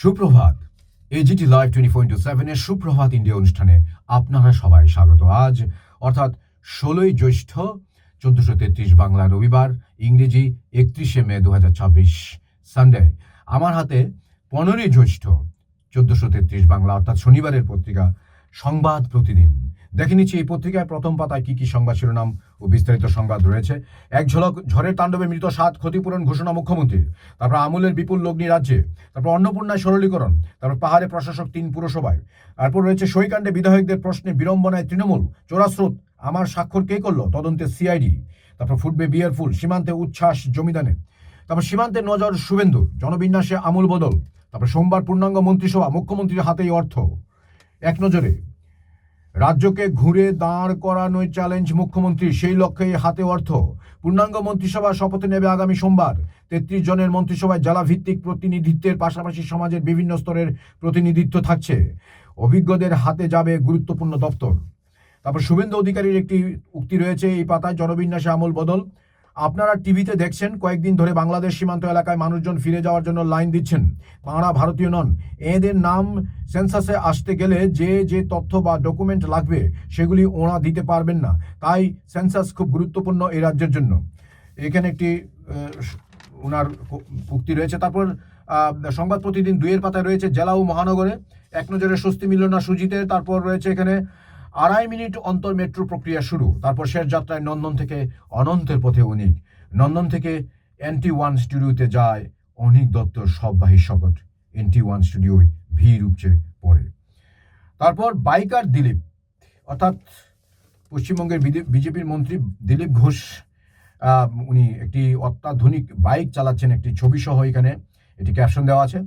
সুপ্রভাত। AGT live 24/7 এর সুপ্রভাত ইন্ডিয়া অনুষ্ঠানে আপনারা সবাই স্বাগত। আজ অর্থাৎ 16ই জ্যৈষ্ঠ 1433 বাংলা রবিবার, ইংরেজি 31শে মে 2026 সানডে। আমার হাতে 15ই জ্যৈষ্ঠ 1433 বাংলা অর্থাৎ শনিবারের পত্রিকা সংবাদ প্রতিদিন। দেখে নিচ্ছি এই পত্রিকায় প্রথম পাতায় কি কি সংবাদ শিরোনাম ও বিস্তারিত সংবাদ রয়েছে। এক ঝলক ঝড়ের তাণ্ডবে মৃত 7 ক্ষতিপূরণ ঘোষণা মুখ্যমন্ত্রীর। তারপর আমূলের বিপুল লগ্নি রাজ্যে, তারপর অন্নপূর্ণায় সরলীকরণ, তারপর পাহাড়ে প্রশাসক 3 পুরসভায়। তারপর রয়েছে সইকাণ্ডে বিধায়কদের প্রশ্নে বিড়ম্বনায় তৃণমূল, চোরাস্রোত আমার স্বাক্ষর কে করলো, তদন্তে সিআইডি। তারপর ফুটবে বিয়ের ফুল, সীমান্তে উচ্ছ্বাস জমিদানে। তারপর সীমান্তে নজর শুভেন্দুর, জনবিন্যাসে আমূল বদল। তারপর সোমবার পূর্ণাঙ্গ মন্ত্রিসভা, মুখ্যমন্ত্রীর হাতেই অর্থ। এক নজরে রাজ্যকে ঘুরে দাঁড় করানোর চ্যালেঞ্জ মুখ্যমন্ত্রী, সেই লক্ষ্যে হাতে অর্থ। পূর্ণাঙ্গ মন্ত্রিসভা শপথ নেবে আগামী সোমবার। 33 জনের মন্ত্রিসভায় জেলা ভিত্তিক প্রতিনিধিত্বের পাশাপাশি সমাজের বিভিন্ন স্তরের প্রতিনিধিত্ব থাকছে। অভিজ্ঞদের হাতে যাবে গুরুত্বপূর্ণ দপ্তর। তারপর শুভেন্দু অধিকারীর একটি উক্তি রয়েছে এই পাতায়, জনবিন্যাসে আমূল বদল। আপনারা টিভিতে দেখছেন কয়েকদিন ধরে বাংলাদেশ সীমান্ত এলাকায় মানুষজন ফিরে যাওয়ার জন্য লাইন দিচ্ছেন। তাঁরা ভারতীয় নন। এদের নাম সেন্সাসে আসতে গেলে যে যে তথ্য বা ডকুমেন্ট লাগবে সেগুলি ওরা দিতে পারবেন না। তাই সেন্সাস খুব গুরুত্বপূর্ণ এই রাজ্যের জন্য। এখানে একটি ওনার উক্তি রয়েছে। তারপর সংবাদ প্রতিদিন 2-এর পাতায় রয়েছে জেলা ও মহানগরে এক নজরে স্বস্তি মিলল না সুজিতের। তারপর রয়েছে এখানে 2.5 মিনিট অন্তর মেট্রো প্রক্রিয়া শুরু। তারপর শেষ যাত্রায় নন্দন থেকে অনন্তের পথে অনিক। নন্দন থেকে NT1 স্টুডিওতে যায় অনিক দত্তর সববাহী শকট। NT1 স্টুডিওয় ভিড় উপচে পড়ে। তারপর বাইকার দিলীপ, অর্থাৎ পশ্চিমবঙ্গের বিজেপির মন্ত্রী দিলীপ ঘোষ, উনি একটি অত্যাধুনিক বাইক চালাচ্ছেন, একটি ছবি সহ এখানে এটি ক্যাপশন দেওয়া আছে।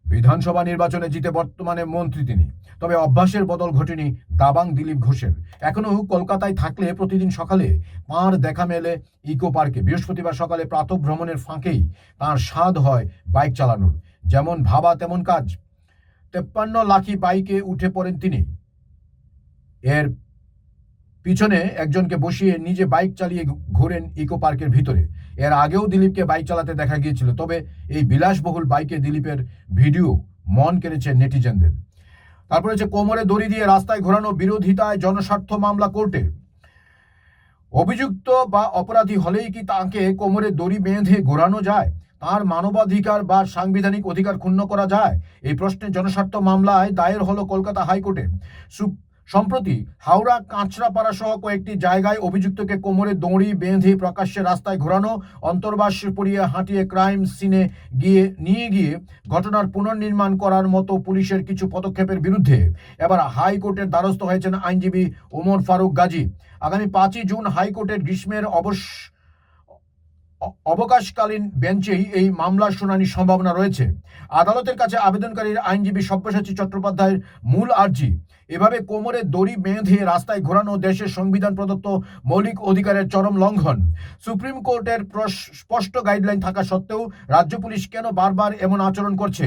বিধানসভা নির্বাচনে জিতে বর্তমানে মন্ত্রী তিনি, তবে অভ্যাসের বদল ঘটেনি দাবাং দিলীপ ঘোষের। এখনও কলকাতায় থাকলে প্রতিদিন সকালে তাঁর দেখা মেলে ইকো পার্কে। বৃহস্পতিবার সকালে প্রাতঃ ভ্রমণের ফাঁকেই তাঁর স্বাদ হয় বাইক চালানোর। যেমন ভাবা তেমন কাজ। 53 লাখি বাইকে উঠে পড়েন তিনি। এর পিছনে একজনকে বসিয়ে নিজে বাইক চালিয়ে ঘোরেন ইকো পার্কের ভিতরে। এর আগেও দিলীপকে বাইক চালাতে দেখা গিয়েছিল, তবে এই বিলাসবহুল বাইকে দিলীপের ভিডিও মন কেড়েছে নেটিজেনদের। তারপরে হচ্ছে কোমরে দড়ি দিয়ে রাস্তায় ঘোরানো বিরোধিতায় জনস্বার্থ মামলা কোর্টে। অভিযুক্ত বা অপরাধী হলেই কি তাকে কোমরে দড়ি বেঁধে ঘোরানো যায়? তার মানবাধিকার বা সাংবিধানিক অধিকার ক্ষুণ্ণ করা যায়? এই প্রশ্নে জনস্বার্থ মামলায় দায়ের হলো কলকাতা হাইকোর্টে। সম্প্রতি হাওড়া কাঁচরাপাড়া সহ কয়েকটি জায়গায় অভিযুক্তকে কোমরে দড়ি বেঁধে প্রকাশ্যে রাস্তায় ঘোরানো, অন্তর্বাস পরিয়ে হাঁটিয়ে ক্রাইম সিনে নিয়ে গিয়ে ঘটনার পুনর্নির্মাণ করার মতো পুলিশের কিছু পদক্ষেপের বিরুদ্ধে এবার হাইকোর্টের দ্বারস্থ হয়েছেন আইনজীবী ওমর ফারুক গাজী। আগামী 5ই জুন হাইকোর্টের গ্রীষ্মের অবকাশকালীন বেঞ্চেই এই মামলার শুনানির সম্ভাবনা রয়েছে। আদালতের কাছে আবেদনকারীর আইনজীবী সব্যসাচী চট্টোপাধ্যায়ের মূল আর্জি, এভাবে কোমরে দড়ি বেঁধে রাস্তায় ঘোরানো দেশের সংবিধান প্রদত্ত মৌলিক অধিকারের চরম লঙ্ঘন। সুপ্রিম কোর্টের স্পষ্ট গাইডলাইন থাকা সত্ত্বেও রাজ্য পুলিশ কেন বারবার এমন আচরণ করছে?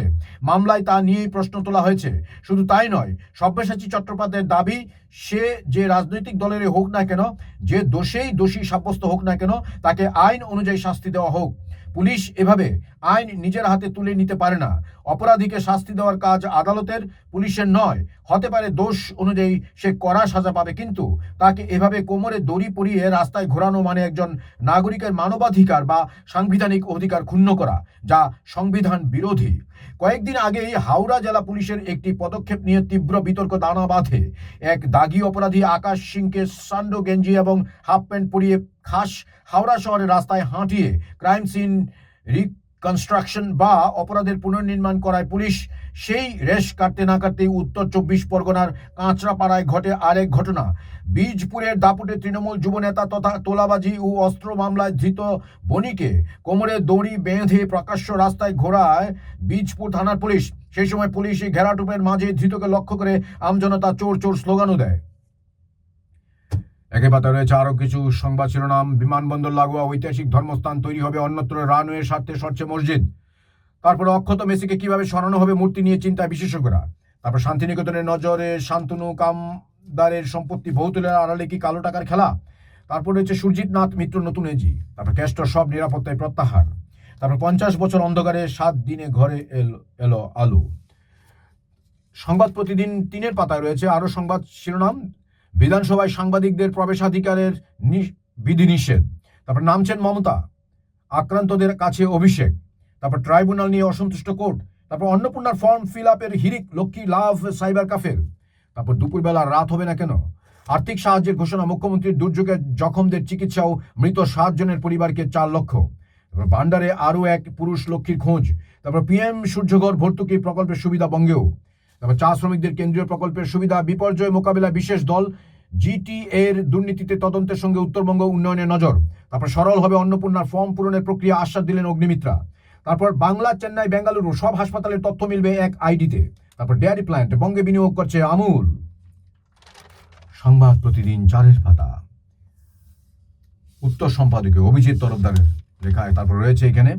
মামলায় তা নিয়েই প্রশ্ন তোলা হয়েছে। শুধু তাই নয়, সব্যসাচী চট্টোপাধ্যায়ের দাবি, সে যে রাজনৈতিক দলেরই হোক না কেন, যে দোষী সাব্যস্ত হোক না কেন, তাকে আইন অনুযায়ী শাস্তি দেওয়া হোক। পুলিশ এভাবে আইন নিজের হাতে তুলে নিতে পারে না। অপরাধীকে শাস্তি দেওয়ার কাজ আদালতের, পুলিশের নয়। হতে পারে দোষ অনুযায়ী সে কড়া সাজা পাবে, কিন্তু তাকে এভাবে কোমরে দড়ি পরিয়ে রাস্তায় ঘোরানো মানে একজন নাগরিকের মানবাধিকার বা সাংবিধানিক অধিকার ক্ষুণ্ণ করা, যা সংবিধান বিরোধী। কয়েকদিন আগেই হাওড়া জেলা পুলিশের একটি পদক্ষেপ নিয়ে তীব্র বিতর্ক দানা বাঁধে। এক দাগি অপরাধী আকাশ সিংকে সান্ডো গেঞ্জি এবং হাফ প্যান্ট পরিয়ে খাস হাওড়া শহরের রাস্তায় হাঁটিয়ে ক্রাইম সিন রিকনস্ট্রাকশন বা অপরাধের পুনর্নির্মাণ করায় পুলিশ। সেই রেশ কাটতে না কাটতেই উত্তর 24 পরগনার কাঁচরাপাড়ায় ঘটে আরেক ঘটনা। বীজপুরের দাপুটে তৃণমূল যুবনেতা তথা তোলাবাজি ও অস্ত্র মামলায় ধৃত বণিকে কোমরে দড়ি বেঁধে প্রকাশ্য রাস্তায় ঘোরায় বীজপুর থানার পুলিশ। সেই সময় পুলিশ ঘেরাটোপের মাঝে ধৃতকে লক্ষ্য করে আমজনতা চোর চোর স্লোগানও দেয়। একে পাতা রয়েছে আরো কিছু সংবাদ শিরোনাম। বিমানবন্দর লাগোয়া ঐতিহাসিক ধর্মস্থান তৈরি হবে, অন্যত্র রানওয়ের স্বার্থে সরছে মসজিদ। তারপরে অক্ষত মেসিকে কিভাবে সরানো হবে মুহূর্তে নিয়ে চিন্তায় বিশেষজ্ঞরা। তারপর শান্তিনিকেতনের নজরে শান্তনু কামদারের সম্পত্তি, বহুতলের আড়ালে কি কালো টাকার খেলা। তারপর রয়েছে সুরজিৎ নাথ মিত্র নতুন এজি। তারপর ক্যাস্টর সব নিরাপত্তায় প্রত্যাহার। তারপর 50 বছর অন্ধকারে 7 দিনে ঘরে এলো আলো। সংবাদ প্রতিদিন 3-এর পাতায় রয়েছে আরও সংবাদ শিরোনাম, বিধানসভায় সাংবাদিকদের প্রবেশাধিকারের বিধিনিষেধ। তারপর নামছেন মমতা, আক্রান্তদের কাছে অভিষেক। তারপর ট্রাইব্যুনাল নিয়ে অসন্তুষ্ট কোর্ট। তারপর অন্নপূর্ণার ফর্ম ফিল আপের হিড়িক, লক্ষ্মী লাভ সাইবার কাফের। তারপর দুপুরবেলা রাত হবে না কেন, আর্থিক সাহায্যের ঘোষণা, মুখ্যমন্ত্রীর দুর্যোগে জখমদের চিকিৎসা ও মৃত 7 জনের পরিবারকে 4 লক্ষ। তারপর ভান্ডারে আরও এক পুরুষ লক্ষ্মীর খোঁজ। তারপর পিএম সূর্যঘর ভর্তুকি প্রকল্পের সুবিধা বঙ্গেও। তারপর চা শ্রমিকদের কেন্দ্রীয় প্রকল্পের সুবিধা, বিপর্যয় মোকাবিলায় বিশেষ দল, জিটি এর দুর্নীতিতে তদন্তের সঙ্গে উত্তরবঙ্গ উন্নয়নের নজর। তারপর সরল হবে অন্নপূর্ণার ফর্ম পূরণের প্রক্রিয়া, আশ্বাস দিলেন অগ্নিমিত্রা। তারপর বাংলা, চেন্নাই, বেঙ্গালুরু সব হাসপাতালের তথ্য মিলবে এক আইডিতে। তারপর ডেয়ারি প্ল্যান্ট বঙ্গে বিনিয়োগ করছে আমুল। সংবাদ প্রতিদিন 4-এর পাতা, উত্তর সম্পাদকীয় অভিজিৎ তরফদারের লেখায়। তারপর রয়েছে এখানে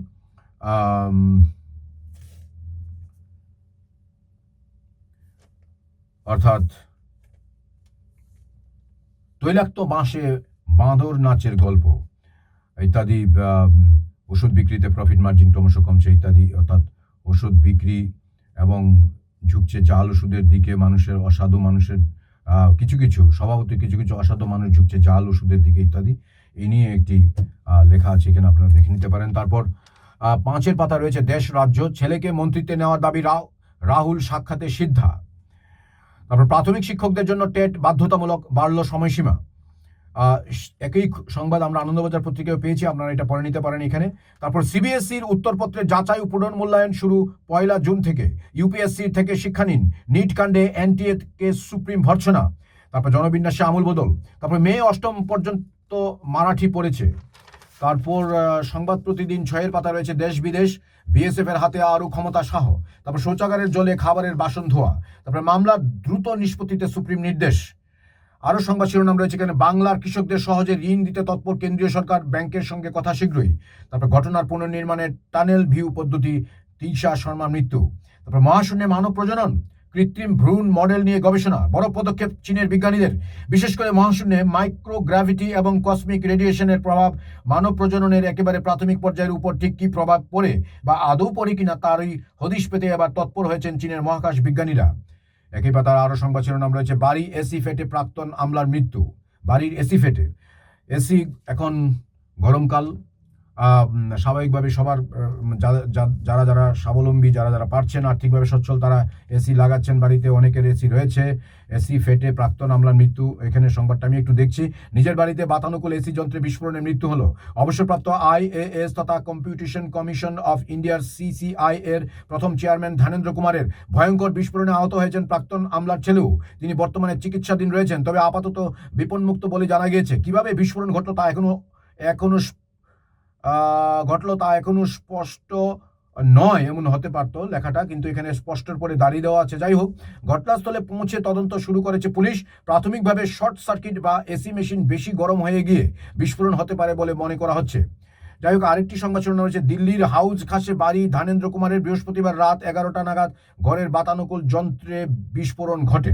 অর্থাৎ তৈলাক্ত বাঁশে বাঁদর নাচের গল্প ইত্যাদি, ওষুধ বিক্রিতে প্রফিট মার্জিন ক্রমশ কমছে ইত্যাদি। অর্থাৎ ওষুধ বিক্রি এবং ঝুঁকছে জাল ওষুধের দিকে মানুষের, অসাধু মানুষের কিছু স্বভাবতই কিছু অসাধু মানুষ ঝুঁকছে জাল ওষুধের দিকে ইত্যাদি। এই নিয়ে একটি লেখা আছে, এখানে আপনারা দেখে নিতে পারেন। তারপর 5-এর পাতা রয়েছে দেশ রাজ্য, ছেলেকে মন্ত্রিত্বে নেওয়ার দাবি রাহুল সাক্ষাতে সিদ্ধা। তারপর প্রাথমিক শিক্ষকদের জন্য টেট বাধ্যতামূলক, বাড়ল সময়সীমা। একই সংবাদ আমরা আনন্দবাজার পত্রিকায় পেয়েছি, আপনারা এটা পড়ে নিতে পারেন এখানে। তারপর সিবিএসসির উত্তরপত্রের যাচাই ও পুনর্মূল্যায়ন শুরু 1 জুন থেকে। ইউপিএসসির থেকে শিক্ষা নিন, নিট কাণ্ডে এনটিএ কে সুপ্রিম ভর্ৎসনা। তারপর জনবিন্যাসে আমূল বদল। তারপর মে 8ম পর্যন্ত মারাঠি পড়েছে। তারপর সংবাদ প্রতিদিন 6-এর পাতা রয়েছে দেশ বিদেশ, বিএসএফ এর হাতে আরও ক্ষমতা সাহ। তারপর শৌচাগারের জলে খাবারের বাসন ধোয়া। তারপর মামলার দ্রুত নিষ্পত্তিতে সুপ্রিম নির্দেশ। আরও সংবাদ শিরোনাম রয়েছে এখানে, বাংলার কৃষকদের সহজে ঋণ দিতে তৎপর কেন্দ্রীয় সরকার, ব্যাংকের সঙ্গে কথা শীঘ্রই। তারপর ঘটনার পুনর্নির্মাণের টানেল ভিউ পদ্ধতি, তিশা শর্মার মৃত্যু। তারপর মহাশূন্যে মানব প্রজনন, কৃত্রিম ভ্রূণ মডেল নিয়ে গবেষণা, বড় পদক্ষেপ চীনের বিজ্ঞানীদের। বিশেষ করে মহাশূন্যে মাইক্রোগ্র্যাভিটি এবং কসমিক রেডিয়েশনের প্রভাব মানব প্রজননের একেবারে প্রাথমিক পর্যায়ের উপর ঠিক কী প্রভাব পড়ে বা আদৌ পড়ে কিনা তারই হদিশ পেতে এবার তৎপর হয়েছেন চীনের মহাকাশ বিজ্ঞানীরা। একই পাতার আরও সংবাদ শিরোনাম রয়েছে, বাড়ি এসি ফেটে প্রাক্তন আমলার মৃত্যু। বাড়ির এসি ফেটে, এসি এখন গরমকাল, স্বাভাবিকভাবে সবার যারা যারা স্বাবলম্বী, যারা যারা পারছেন আর্থিকভাবে সচ্ছল, তারা এসি লাগাচ্ছেন বাড়িতে, অনেকের এসি রয়েছে। এসি ফেটে প্রাক্তন আমলার মৃত্যু, এখানে সংবাদটা আমি একটু দেখছি। নিজের বাড়িতে বাতানুকূল এসি যন্ত্রে বিস্ফোরণে মৃত্যু হলো। অবসরপ্রাপ্ত আইএএস তথা কম্পিটিশন কমিশন অফ ইন্ডিয়ার সিসিআই এর প্রথম চেয়ারম্যান ধ্যানেন্দ্র কুমারের ভয়ঙ্কর বিস্ফোরণে আহত হয়েছেন প্রাক্তন আমলার ছেলেও। তিনি বর্তমানে চিকিৎসাধীন রয়েছেন, তবে আপাতত বিপন্মুক্ত বলে জানা গিয়েছে। কিভাবে বিস্ফোরণ ঘটল তা এখনো স্পষ্ট নয়, এমন হতে পারত লেখাটা, কিন্তু এখানে স্পষ্টর পরে দাঁড়িয়ে দেওয়া আছে। যাই হোক, ঘটনাস্থলে পৌঁছে তদন্ত শুরু করেছে পুলিশ। প্রাথমিকভাবে শর্ট সার্কিট বা এসি মেশিন বেশি গরম হয়ে গিয়ে বিস্ফোরণ হতে পারে বলে মনে করা হচ্ছে। যাই হোক, আরেকটি সংবাদ শিরোনাম রয়েছে, দিল্লির হাউজ খাসে বাড়ি ধ্যানেন্দ্র কুমারের, বৃহস্পতিবার রাত 11টা নাগাদ ঘরের বাতানুকূল যন্ত্রে বিস্ফোরণ ঘটে।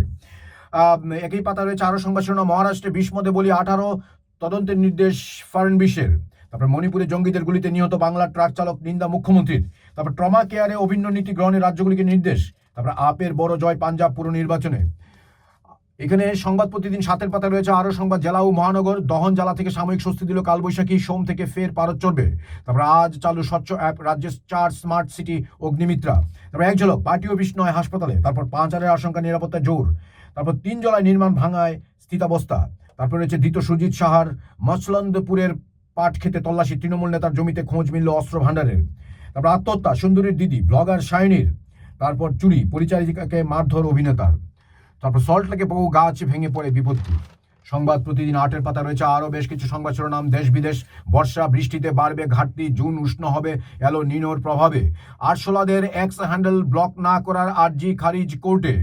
একই পাতা রয়েছে আরও সংবাদ শিরোনাম, মহারাষ্ট্রে বিস্মদে বলি 18, তদন্তের নির্দেশ ফাড়নবিসের। তারপর মণিপুরে জঙ্গিদের গুলিতে নিহত বাংলার ট্রাক চালক, নিন্দা মুখ্যমন্ত্রীর। তারপর ট্রমা কেয়ারে অভিন্ন নীতি গ্রহণের রাজ্যগুলিকে নির্দেশ। তারপর আপের বড় জয় পাঞ্জাব পুর নির্বাচনে। এখানে সংবাদ প্রতিদিন 7-এর পাতা রয়েছে আরও সংবাদ, জেলা ও মহানগর দহন জ্বালা থেকে সাময়িক স্বস্তি দিল কালবৈশাখী, সোম থেকে ফের পারদ চড়বে। তারপর আজ চালু স্বচ্ছ অ্যাপ, রাজ্যের 4 স্মার্ট সিটি অগ্নিমিত্রা। তারপর এক ঝলক, পার্টি অফিস নয় হাসপাতালে। তারপর 5 আশঙ্কা, নিরাপত্তা জোর। তারপর 3 জলায় নির্মাণ ভাঙায় স্থিতাবস্থা। তারপর রয়েছে ধৃত সুজিত সাহার, মছলন্দপুরের পাট খেতে তল্লাশি, তৃণমূল নেতার জমিতে খোঁজ মিলল অস্ত্র ভাণ্ডারের। তারপর আত্মহত্যা সুন্দরীর দিদি ব্লগার শাইনির। তারপর চুরি, পরিচারিকাকে মারধর অভিনেতার। তারপর সল্টলেকে বহু গাছ ভেঙে পড়ে বিপত্তি। সংবাদ প্রতিদিন 8-এর পাতা রয়েছে আরও বেশ কিছু সংবাদ শিরোনাম, দেশ বিদেশ, বর্ষা বৃষ্টিতে বাড়বে ঘাটতি, জুন উষ্ণ হবে এলো নিনোর প্রভাবে। আরশোলাদের এক্স হ্যান্ডেল ব্লক না করার আর্জি খারিজ কোর্টে।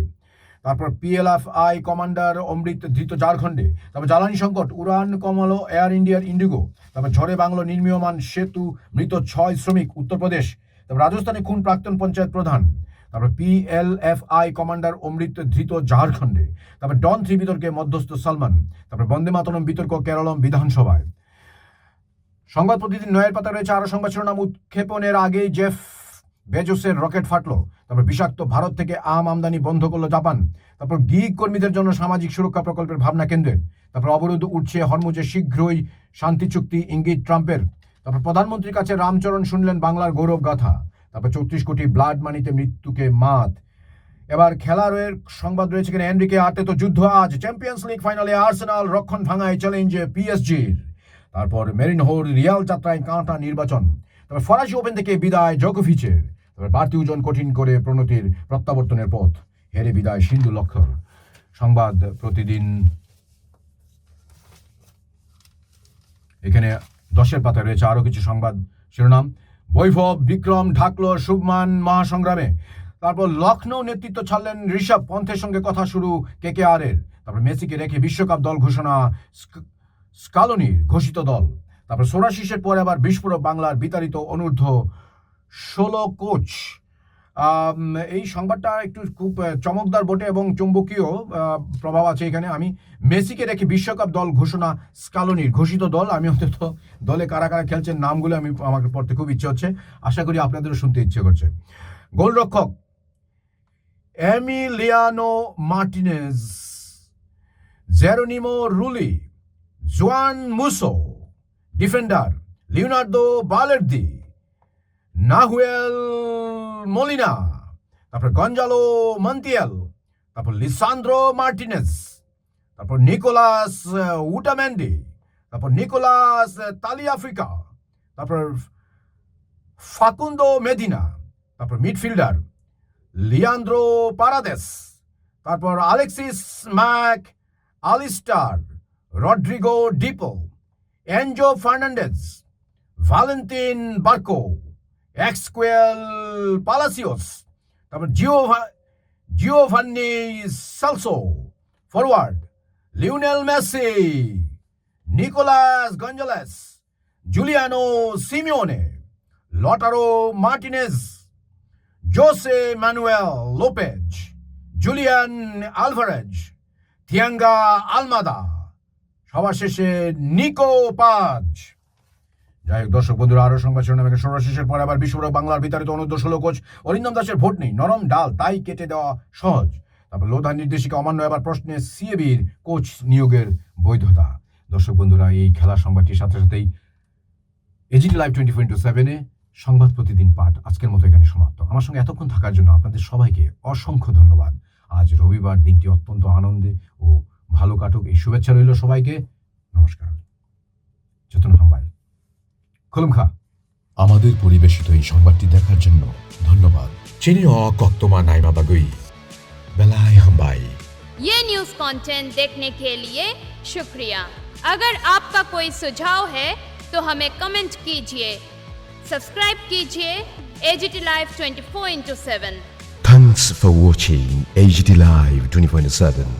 তারপর পিএলএফআই কমান্ডার অমৃত ধৃত ঝাড়খণ্ডে। তারপর জ্বালানি সংকট, উড়ান কমালো এয়ার ইন্ডিয়ার ইন্ডিগো। তারপর ঝড়ে বাংলো নির্মীয়মান সেতু, মৃত 6 শ্রমিক উত্তরপ্রদেশ। তারপর রাজস্থানে খুন প্রাক্তন পঞ্চায়েত প্রধান। তারপর পিএলএফআই কমান্ডার অমৃত ধৃত ঝাড়খণ্ডে। তারপর ডন 3 বিতর্কে মধ্যস্থ সালমান। তারপর বন্দে মাতরম বিতর্ক কেরলম বিধানসভায়। সংবাদ প্রতিদিন 9-এর পাতা রয়েছে আরও সংবাদ শিরোনাম, উৎক্ষেপণের আগেই জেফ বেজোসের রকেট ফাটলো। তারপর বিষাক্ত ভারত থেকে আম আমদানি বন্ধ করলো জাপান। তারপর গিগ কর্মীদের জন্য সামাজিক সুরক্ষা প্রকল্পের ভাবনা কেন্দ্রের। তারপর অবরোধ উঠছে হরমুজে, শীঘ্রই শান্তি চুক্তি ইঙ্গিত ট্রাম্পের। তারপর প্রধানমন্ত্রীর কাছে রামচরণ শুনলেন বাংলার গৌরব গাথা। তারপর 34 কোটি ব্লাড মানিতে মৃত্যুকে মাত। এবার খেলার সংবাদ রয়েছে কিনা। এনরিকে আর্তেতো যুদ্ধ আজ। চ্যাম্পিয়ন্স লিগ ফাইনালে আর্সেনাল রক্ষণ ভাঙায় চ্যালেঞ্জে পিএসজির। তারপর মেরিনহোর রিয়াল যাত্রায় কাঁটা নির্বাচন। তারপর ফরাসি ওপেন থেকে বিদায় জোকোভিচের। তারপর বাড়তি ওজন কঠিন করে প্রণতির প্রত্যাবর্তনের পথ। হেরে বিদায় সিন্ধু লক্ষ্যর। সংবাদ প্রতিদিন এখানে 10-এর পাতায় রয়েছে আরো কিছু সংবাদ শিরোনাম। বৈভব বিক্রম ঢাকলো শুভমান মহাসংগ্রামে। তারপর লখনৌ নেতৃত্ব ছাড়লেন ঋষভ পন্থের সঙ্গে কথা শুরু কেকেআরের। তারপর মেসিকে রেখে বিশ্বকাপ দল ঘোষণা স্কালোনির ঘোষিত দল। তারপর সোরাশিসের পরে আবার বিস্ফোরক বাংলার বিতাড়িত অনূর্ধ্ব 16 কোচ। এই সংবাদটা একটু খুব চমকদার বটে এবং চুম্বকীয় প্রভাব আছে এখানে। আমি মেসিকে রেখে বিশ্বকাপ দল ঘোষণা স্কালোনির ঘোষিত দল। আমি অন্তত দলে কারা কারা খেলছেন নামগুলো আমাকে পড়তে খুব ইচ্ছে হচ্ছে। আশা করি আপনাদেরও শুনতে ইচ্ছে করছে। গোলরক্ষক Emiliano Martinez, Geronimo Rulli, Juan Musso. Defender Leonardo Balerdi, Nahuel Molina, তারপর গঞ্জালো মন্তিয়াল, তারপর লিসান্দ্রো মার্টিনেজ, তারপর নিকোলাস উটামেন্ডি, তারপর নিকোলাস তালিয়াফ্রিকা, তারপর ফাকুন্দো মেদিনা, তারপর মিডফিল্ডার লিয়ান্দ্রো পারাদেস, তারপর Alexis Mac Allister, Rodrigo De Paul, Enzo Fernandez, Valentin Barco, Exequiel Palacios, তারপর Giovani Celso. Forward Lionel Messi, Nicolas Gonzalez, Giuliano Simeone, Lautaro Martinez, Jose Manuel Lopez, Julian Alvarez, Thiago Almada, সবার শেষে নিকো পাজ। যাই হোক দর্শক বন্ধুরা, আরো সংবাদ শিরোনাম। সর্বশেষের পরে আবার বিস্ফোরক বাংলার বিতাড়িত অনূর্ধ্ব 16 কোচ অরিন্দম দাসের ভোট নেই, নরম ডাল তাই কেটে দেওয়া সহজ। তারপর লোধার নির্দেশিকা অমান্য, এবার প্রশ্নে সিএবির কোচ নিয়োগের বৈধতা। দর্শক বন্ধুরা, এই খেলার সংবাদটির সাথে সাথেই এজিটি লাইভ 24/7-এ সংবাদ প্রতিদিন পাঠ আজকের মতো এখানে সমাপ্ত। আমার সঙ্গে এতক্ষণ থাকার জন্য আপনাদের সবাইকে অসংখ্য ধন্যবাদ। আজ রবিবার, দিনটি অত্যন্ত আনন্দে ও ভালো কাটুক, এই শুভেচ্ছা রইল সবাইকে। নমস্কার। যতন হাম্বাই খুলুমখা। আমাদের পরিবেশিত এই সংবাদটি দেখার জন্য ধন্যবাদ। চিনি কক্তমা নাইমা বাগুই বেলায় হাম্বাই। ये न्यूज़ कंटेंट देखने के लिए शुक्रिया। अगर आपका कोई सुझाव है तो हमें कमेंट कीजिए, सब्सक्राइब कीजिए AGT live 24/7। Thanks for watching AGT Live 24/7.